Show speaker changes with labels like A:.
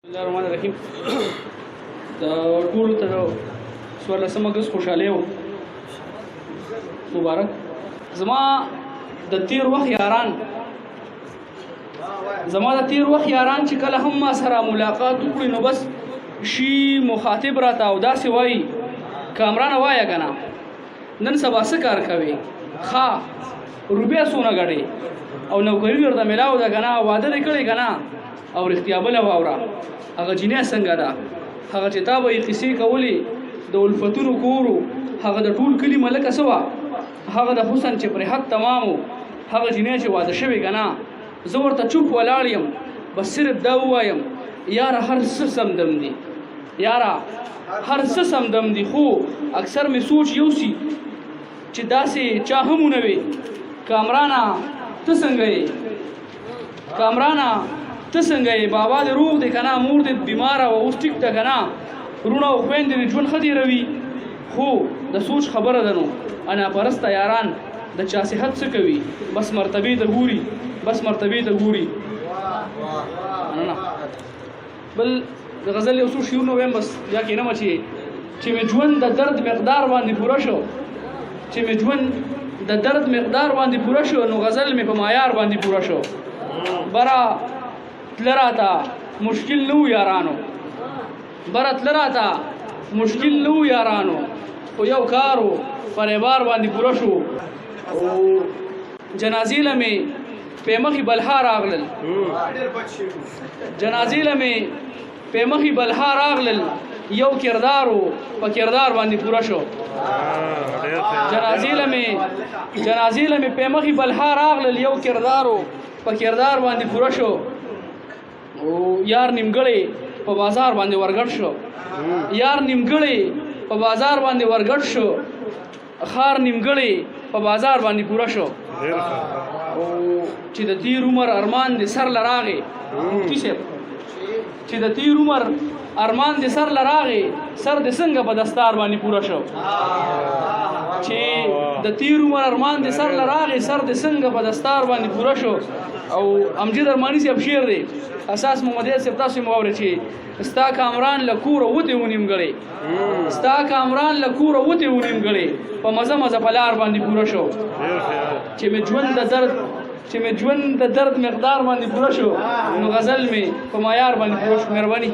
A: بسم الله الرحمن الرحیم. د ټول ته څوارلسم اګست خوشحالي و مبارک. زما د تیر وخت یاران چې کله هم ما سره ملاقات وکړي نو بس شي مخاطب راته او داسې وایي کامرانه وایه که نه نن سبا څه کار کوي ښه روپیه څونه ګټې او نوکري ورته میلاو ده که نه واده دې کړی که نه او رښتیا بله واوره هغه جینۍ څنګه ده هغه چې تا به یې کیسې کولې د الفتونو کورو هغه د ټول کلي ملکه څه وه هغه د حسن چې پرې حد تمام و هغه جینۍ چې واده شوې که نه زه ورته چوپ ولاړ یم بس صرف دا ووایم یاره هر څه سمدم دي یاره هر څه سمدم دي خو اکثر مې سوچ یوسي چې داسې چا هم ونه وي کامرانه ته څنګه یې کامرانه ته څنګه یې بابا دې روغ دی که نه مور دې بیماره وه اوس ټیک ده که نه وروڼه او خویندې دې ژوند ښه تېروي خو د سوچ خبره ده نو اناپرسته یاران د چا صحت څه کوي بس مرتبې ته ګوري نه بل د غزل یو څو شعرونه ویم بس بیا کښېنم چې مې ژوند د درد مقدار باندې پوره شو نو غزل مې په معیار باندې پوره شو بره تله راته مشکل نه و یارانو خو یو کارو پر اعبار باندې پوره شو او جنازې له مې پې مخې بلها راغلل یو کردارو په کردار باندې پوره شو جنازې له مې پې مخې بلها راغلل یو کردارو په کردار باندې پوره شو او یار نیمګړی په بازار باندې ورګډ شو خار نیمګړی په بازار باندې پوره شو او چې د تیر عمر ارمان دې سر لراغې مفتی صاحب چې د تیر عمر ارمان دې سر لراغې سر دې څنګه په دستار باندې پوره شو چې د تیر عمر ارمان دې سر لراغې سر دې څنګه په دستار باندې پوره شو او امجد ارماني صاحب شعر دی اساس محمد صاحب تاسو مو واورئ چې ستا کامران له کوره وتې ونیمګړی په مزه په لار باندې پوره شو چې مې ژوند د درد مقدار باندې پوره شو نو غزل مې په معیار باندې پوره شو. مهرباني